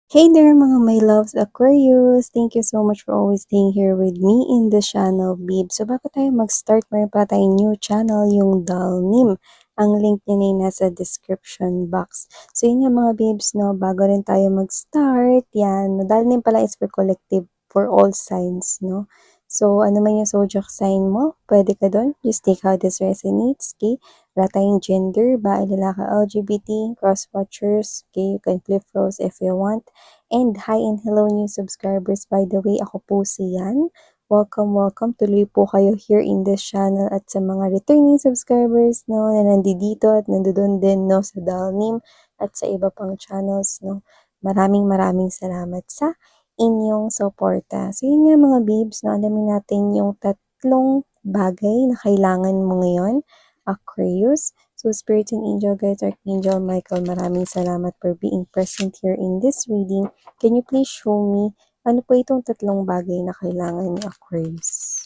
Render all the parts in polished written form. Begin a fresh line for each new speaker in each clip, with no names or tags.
Hey there mga my loves Aquarius! Thank you so much for always staying here with me in the channel, babe. So bago tayo mag-start, mayroon pa tayong new channel, yung Dalnim. Ang link niya na nasa description box. So yun nga mga babes, no, bago rin tayo mag-start, yan, Dalnim pala is for collective for all signs, no. So ano man yung zodiac sign mo, pwede ka doon. Just take how this resonates, okay? Wala tayong gender, bae, lalaki, LGBT, cross-watchers, okay? You can flip roles if you want. And hi and hello new subscribers. By the way, ako po si Yan. Welcome, welcome. Tuloy po kayo here in this channel at sa mga returning subscribers no, na nandito at nandoon din no, sa Dalnim at sa iba pang channels. No. Maraming salamat sa inyong suporta. So yun nga mga babes, no, alamin natin yung tatlong bagay na kailangan mo ngayon. Aquarius. So, Spirit and Angel Guides, Archangel Michael, maraming salamat for being present here in this reading. Can you please show me ano po itong tatlong bagay na kailangan ni Aquarius?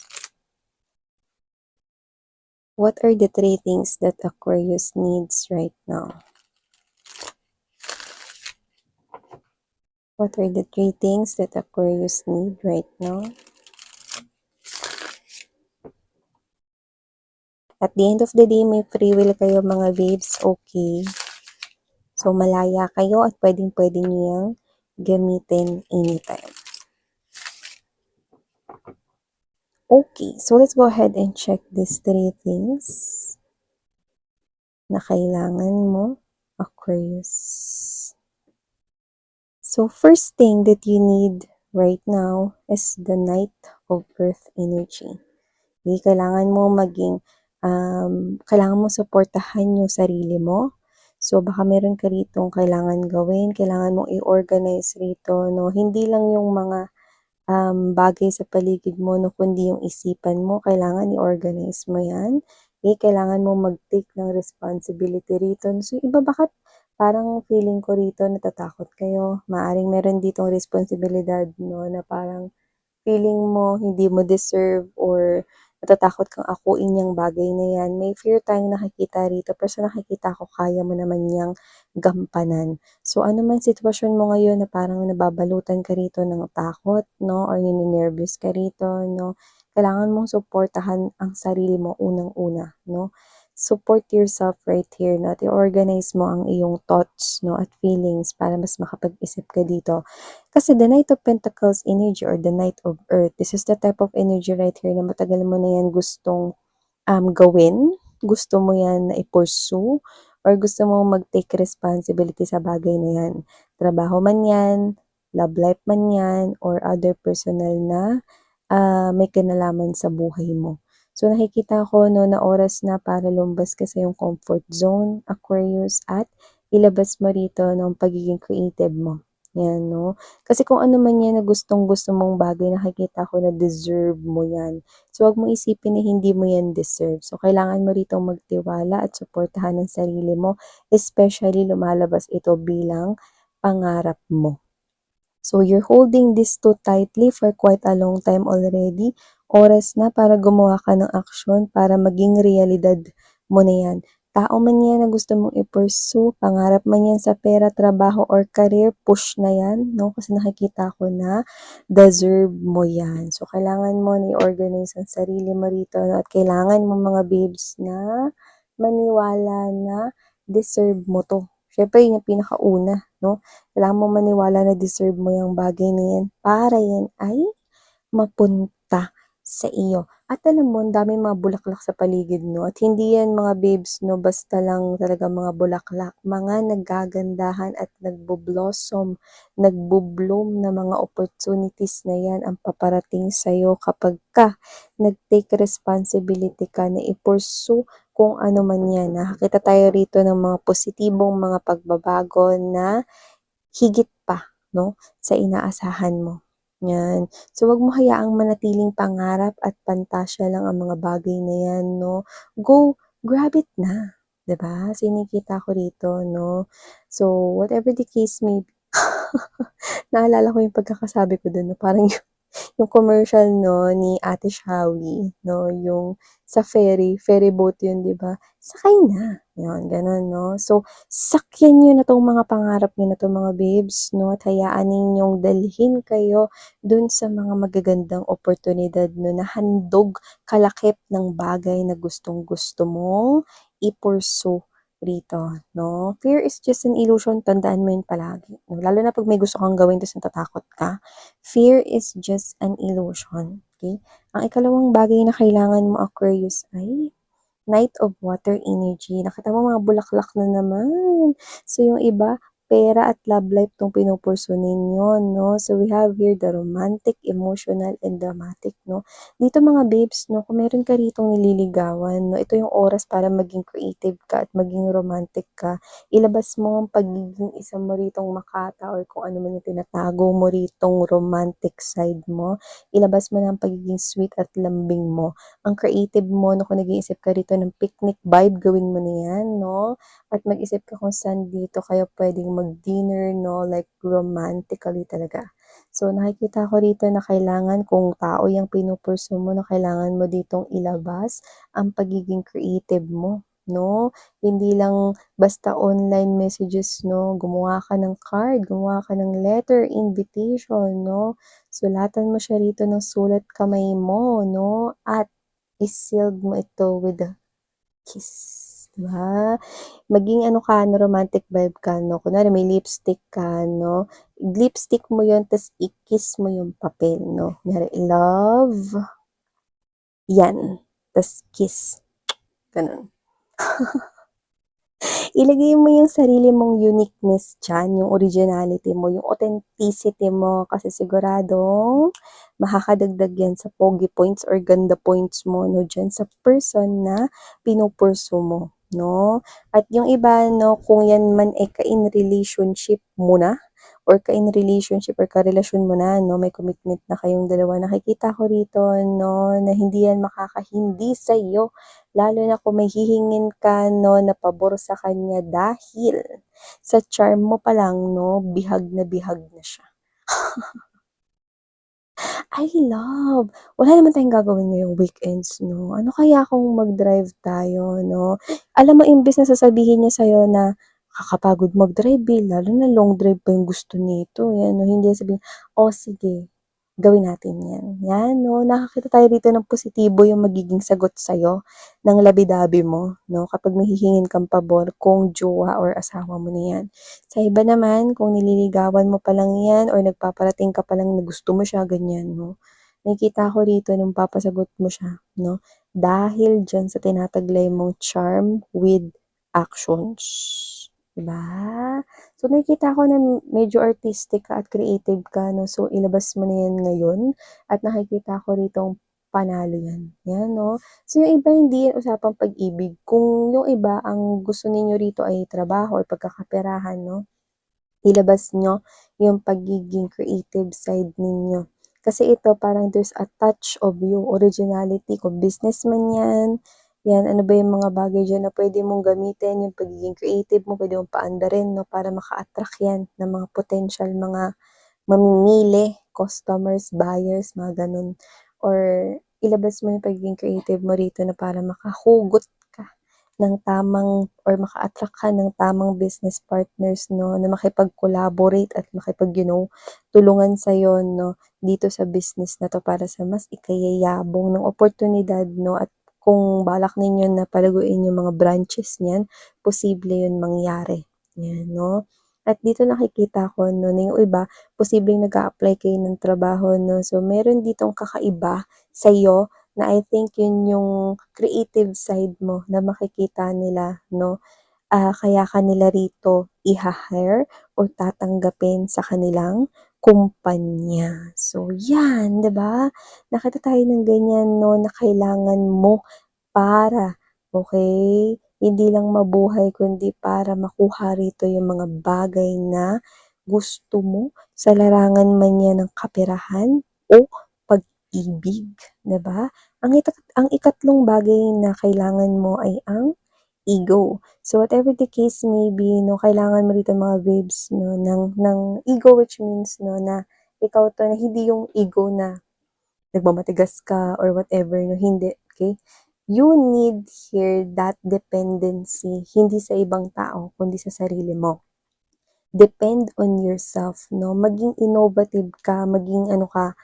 What are the three things that Aquarius needs right now? What are the three things that Aquarius need right now? At the end of the day, may free will kayo mga babes, okay? So, malaya kayo at pwedeng-pwede nyo yung gamitin anytime. Okay, so let's go ahead and check these three things na kailangan mo, Aquarius. So first thing that you need right now is the Knight of Earth energy. Okay, kailangan mo maging, kailangan mo suportahan yung sarili mo. So baka meron ka rito kailangan gawin, kailangan mong i-organize rito, no? Hindi lang yung mga bagay sa paligid mo, no, kundi yung isipan mo, kailangan i-organize mo yan. Okay, kailangan mo mag-take ng responsibility rito. So, iba bakit parang feeling ko rito natatakot kayo. Maaring meron ditong responsibilidad, no, na parang feeling mo hindi mo deserve or natatakot kang akuin yung bagay na yan. May fear tayong nakikita rito, pero sa nakikita ko, kaya mo naman yang gampanan. So, ano man sitwasyon mo ngayon na parang nababalutan ka rito ng takot, no, or nininervous ka rito, no, kailangan mong suportahan ang sarili mo unang-una, no. Support yourself right here, no, at i-organize mo ang iyong thoughts, no, at feelings para mas makapag-isip ka dito. Kasi the Knight of Pentacles energy or the Knight of Earth, this is the type of energy right here na matagal mo na yan gustong gawin, gusto mo yan na i-pursue, or gusto mo mag-take responsibility sa bagay na yan. Trabaho man yan, love life man yan, or other personal na may kinalaman sa buhay mo. So nakikita ko no, na oras na para lumbas ka sa yung comfort zone, Aquarius, at ilabas mo rito ng pagiging creative mo. Yan, no? Kasi kung ano man yan na gustong-gusto mong bagay, nakikita ko na deserve mo yan. So, wag mo isipin na hindi mo yan deserve. So, kailangan mo rito magtiwala at suportahan ang sarili mo, especially lumalabas ito bilang pangarap mo. So, you're holding this too tightly for quite a long time already. Oras na para gumawa ka ng aksyon para maging realidad mo na yan. Tao man yan na gusto mong i-pursue, pangarap man yan sa pera, trabaho, or career, push na yan, no? Kasi nakikita ko na deserve mo yan. So, kailangan mo na i-organize ang sarili mo rito, no? At kailangan mo mga babes na maniwala na deserve mo to. Syempre, yun yung pinakauna, no? Kailangan mo maniwala na deserve mo yung bagay na yan para yan ay mapunta sa iyo. At alam mo, ang daming mga bulaklak sa paligid, no? At hindi yan mga babes, no? Basta lang talaga mga bulaklak. Mga nagagandahan at nagbo-blossom, nagbo-bloom na mga opportunities na yan ang paparating sa'yo kapag ka nag-take responsibility ka na i-pursue kung ano man yan. Nakakita tayo rito ng mga positibong mga pagbabago na higit pa, no, sa inaasahan mo. Yan. So, wag mo hayaang manatiling pangarap at pantasya lang ang mga bagay na yan, no. Go, grab it na. 'Di ba? Sinikita ko rito, no. So, whatever the case may be, naalala ko yung pagkakasabi ko dun, no, parang yung commercial 'no, ni Ate Shawi 'no, yung sa ferry boat yun 'di ba? Sakay na, yun gano'n 'no. So, sakyan niyo na 'tong mga pangarap niyo na 'to mga babes 'no, at hayaan ninyong dalhin kayo dun sa mga magagandang oportunidad 'no, na handog kalakip ng bagay na gustong-gusto mong i-pursue rito 'no. Fear is just an illusion, tandaan mo yun palagi, 'no? Lalo na 'pag may gusto kang gawin ta's natatakot ka. Fear is just an illusion, okay? Ang ikalawang bagay na kailangan mo, Aquarius, ay Knight of Water energy. Nakita mo mga bulaklak na naman. So, yung iba, pera at love life tong pinupursu ninyo, no? So, we have here the romantic, emotional, and dramatic, no? Dito mga babes, no, kung meron ka ritong nililigawan, no, ito yung oras para maging creative ka at maging romantic ka. Ilabas mo ang pagiging isa mo ritong makata or kung ano man yung tinatago mo ritong romantic side mo. Ilabas mo na ang pagiging sweet at lambing mo, ang creative mo 'no, kung nag-iisip ka rito ng picnic vibe, gawin mo na 'yan 'no, at mag-isip ka kung saan dito kayo puwedeng mag-dinner 'no, like romantically talaga. So, nakikita ko rito na kailangan kung tao yung pinupursue mo na kailangan mo ditong ilabas ang pagiging creative mo 'no. Hindi lang basta online messages 'no, gumawa ka ng card, gumawa ka ng letter, invitation 'no. Sulatan mo siya rito ng sulat kamay mo 'no, at i-sealed mo ito with a kiss, 'di ba? Maging ano ka 'no, romantic vibe ka 'no, kunwari may lipstick ka 'no, lipstick mo 'yun ta's i-kiss mo yung papel 'no, kunyari love, 'yan, ta's kiss, gano'n. Ilagay mo yung sarili mong uniqueness diyan, yung originality mo, yung authenticity mo kasi siguradong makakadagdag yan sa pogi points or ganda points mo 'no, diyan sa person na pinu-pursue mo 'no. At yung iba 'no, kung yan man ay ka-in relationship mo na or ka-in relationship or karelasyon mo na 'no, may commitment na kayong dalawa, nakikita ko rito 'no, na hindi yan makakahindi sa'yo. Lalo na kung may hihingin ka 'no, na pabor sa kanya dahil sa charm mo pa lang 'no, bihag na siya. I love! Wala naman tayong gagawin ngayong weekends 'no, ano kaya kung mag-drive tayo 'no? Alam mo imbes na sasabihin niya sa'yo na kakapagod mag-drive, eh, lalo na long drive pa yung gusto nito, eh, ano, hindi niya sabihin, "O sige, gawin natin 'yan." 'Yan 'no, nakakita tayo rito ng positibo yung magiging sagot sa'yo ng labi-dabi mo 'no, kapag may hihingin kang pabor kung jowa or asawa mo na 'yan. Sa iba naman, kung nililigawan mo pa lang 'yan or nagpaparating ka pa lang na gusto mo siya, ganyan 'no, nakikita ko rito nung papasagot mo siya 'no, dahil diyan sa tinataglay mong charm with actions, 'di ba? So, nakikita ko na medyo artistic ka at creative ka 'no, so ilabas mo na 'yan ngayon at nakikita ko ritong panalo 'yan, 'yan 'no. So, yung iba hindi yan usapang pag-ibig, kung yung iba ang gusto ninyo rito ay trabaho or pagkakaperahan 'no, ilabas niyo yung pagiging creative side ninyo. Kasi ito parang there's a touch of yung originality, kung business man 'yan ano ba yung mga bagay diyan na puwede mong gamitin, yung pagiging creative mo puwede mong paandarin 'no, para maka-attract 'yan ng mga potential mga mamimili, customers, buyers, mga gano'n. Or ilabas mo yung pagiging creative mo rito na para makahugot ka ng tamang or maka-attract ka ng tamang business partners 'no, na makipag-collaborate at tulungan sa'yo 'no, dito sa business na 'to para sa mas ikayayabong ng oportunidad 'no, at kung balak ninyo na palaguin yung mga branches niyan, posible yun mangyari, 'yan 'no. At dito nakikita ko 'no, na yung iba posibleng nag-a-apply kayo ng trabaho 'no, so meron ditong kakaiba sa'yo na I think yun yung creative side mo na makikita nila 'no, kaya ka nila rito iha-hire o tatanggapin sa kanilang kumpanya. So 'yan, 'di ba? Nakita tayo ng ganyan 'no, na kailangan mo para, okey, hindi lang mabuhay kundi para makuha rito yung mga bagay na gusto mo sa larangan man yan ng kaperahan o pag-ibig, 'di ba? Ang ikatlong bagay na kailangan mo ay ang ego. So, whatever the case may be 'no, kailangan mo rito mga babes 'no, ng ego, which means 'no, na ikaw 'to na hindi yung ego na nagmamatigas ka or whatever, no, hindi, okay? You need here that dependency, hindi sa ibang tao, kundi sa sarili mo. Depend on yourself, no? Maging innovative ka, maging ano ka,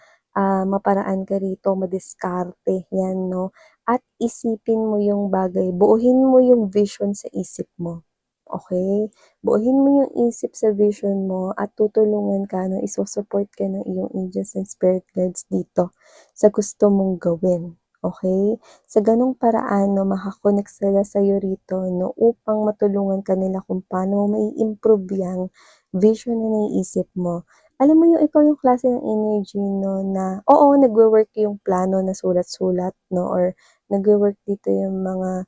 maparaan ka rito, madiskarte, yan, no? At isipin mo yung bagay, buuhin mo yung vision sa isip mo. Okay? Buuhin mo yung isip sa vision mo at tutulungan ka, no? Isosupport ka ng iyong angels and spirit guides dito sa gusto mong gawin. Okay? Sa ganong paraan, no, makakonect sila sa'yo rito, no, upang matulungan ka nila kung paano mai-improve yang vision na naiisip mo. Alam mo yung ikaw yung klase ng energy, no, na oo, nagwo-work yung plano na sulat-sulat, no, or nagwo-work dito yung mga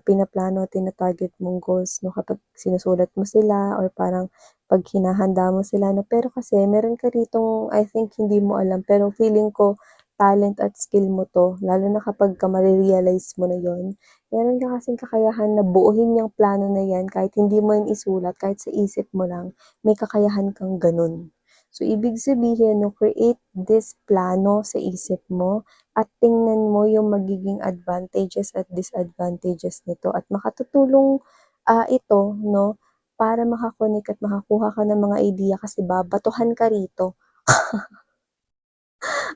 pinaplano, tina-target mong goals, no, kapag sinusulat mo sila or parang 'pag hinahanda mo sila, no. Pero kasi meron ka ritong I think hindi mo alam, pero feeling ko talent at skill mo 'to, lalo na kapagka mare-realize mo na yon. Meron ka kasing kakayahan na buuhin yung plano na yan kahit hindi mo yun isulat, kahit sa isip mo lang, may kakayahan kang ganun. So, ibig sabihin, no, create this plano sa isip mo at tingnan mo yung magiging advantages at disadvantages nito at makatutulong ito, no, para makakonek at makakuha ka ng mga idea kasi babatuhan ka rito.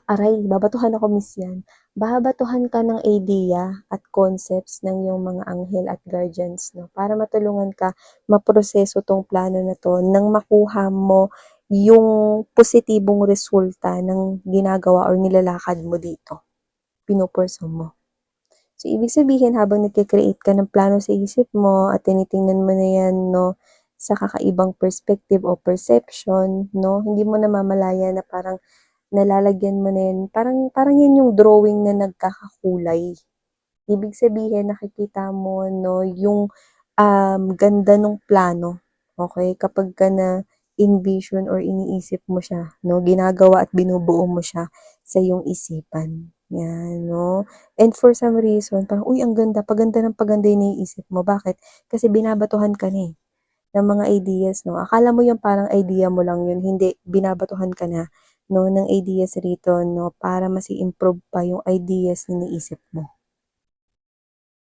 Aray, babatuhan ako miss yan. Babatuhan ka ng idea at concepts ng iyong mga anghel at guardians, no? Para matulungan ka maproseso tong plano na to nang makuha mo yung positibong resulta ng ginagawa or nilalakad mo dito. Pinupurso mo. So, ibig sabihin, habang nagkikreate ka ng plano sa isip mo at tinitingnan mo na yan, no, sa kakaibang perspective o perception, no, hindi mo namamalaya na parang nalalagyan mo na yan, parang parang yan yung drawing na nagkakakulay. Ibig sabihin nakikita mo 'no, yung, ganda nung plano, okey? Kapagka na-envision or iniisip mo siya 'no, ginagawa at binubuo mo siya sa iyong isipan, 'yan 'no. And for some reason parang, "Uy, ang ganda." Paganda ng paganda yung naiisip mo, bakit? Kasi binabatuhan ka na, ng mga ideas 'no. Akala mo yung parang idea mo lang yun, hindi, binabatuhan ka na 'no, ng ideas rito 'no, para mas i-improve pa yung ideas na naisip mo.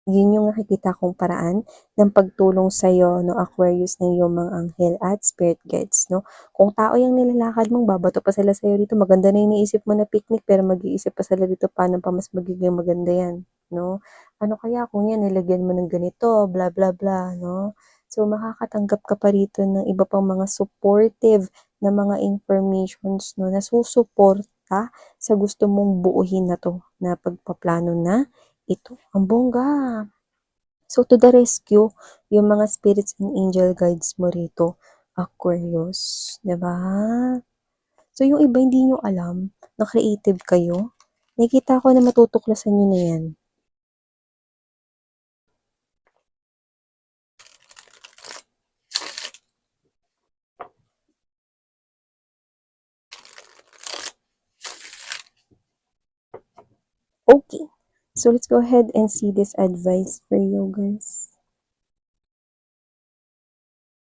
Yun yung nakikita kong paraan ng pagtulong sa'yo 'no, Aquarius, ng iyong mga anghel at spirit guides 'no. Kung tao yung nilalakad mong babato pa sila sa'yo rito, maganda na yung iniisip mo na picnic pero mag-iisip pa sila dito paano pa mas magiging maganda yan 'no. Ano kaya kung yan nilagyan mo ng ganito, bla bla bla 'no. So makakatanggap ka pa rito ng iba pang mga supportive na mga informations 'no, na susuporta sa gusto mong buuhin na 'to na pagpaplano na ito. Ang bongga! So, to the rescue, yung mga spirits and angel guides mo rito, Aquarius, 'di ba? So, yung iba hindi niyo alam na creative kayo. Nakikita ko na matutuklasan niyo na 'yan. Okay. So, let's go ahead and see this advice for you guys.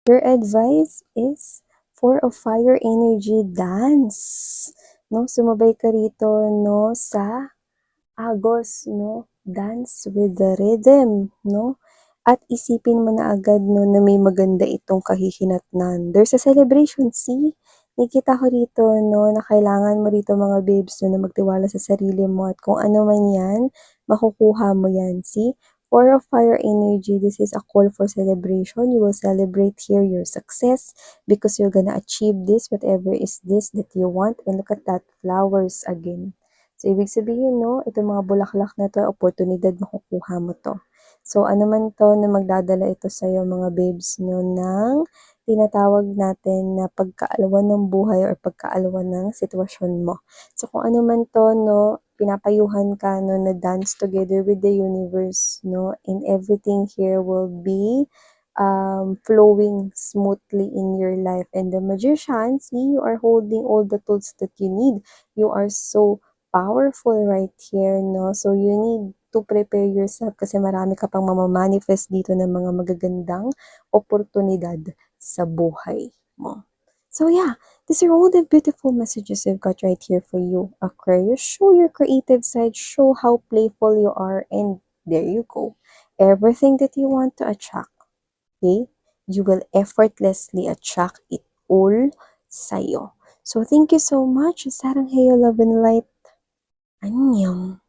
Your advice is for a fire energy dance. No, sumabay ka rito no sa Agos 'no, dance with the rhythm 'no, at isipin mo na agad 'no na may maganda itong kahihinatnan. There's a celebration, see? Nakikita ko rito 'no na kailangan mo rito mga babes 'no na magtiwala sa sarili mo at kung ano man 'yan, makukuha mo 'yan, see? For a fire energy, this is a call for celebration. You will celebrate here your success because you're gonna achieve this, whatever is this that you want. And look at that, flowers again. So, ibig sabihin, no, itong mga bulaklak na to, oportunidad makukuha mo to. So, ano man to na magdadala ito sa'yo, mga babes, no, ng tinatawag natin na pagkaalawan ng buhay or pagkaalawan ng sitwasyon mo. So, kung ano man to, no, pinapayuhan ka, no, na dance together with the universe, no, and everything here will be flowing smoothly in your life. And the magician, see, you are holding all the tools that you need. You are so powerful right here, no? So, you need to prepare yourself kasi marami ka pang mamamanifest dito ng mga magagandang oportunidad sa buhay mo. So yeah, these are all the beautiful messages I've got right here for you, Aquarius. Show your creative side, show how playful you are, and there you go. Everything that you want to attract, okay? You will effortlessly attract it all sa'yo. So thank you so much. Sarang heyo love and light. Annyeong.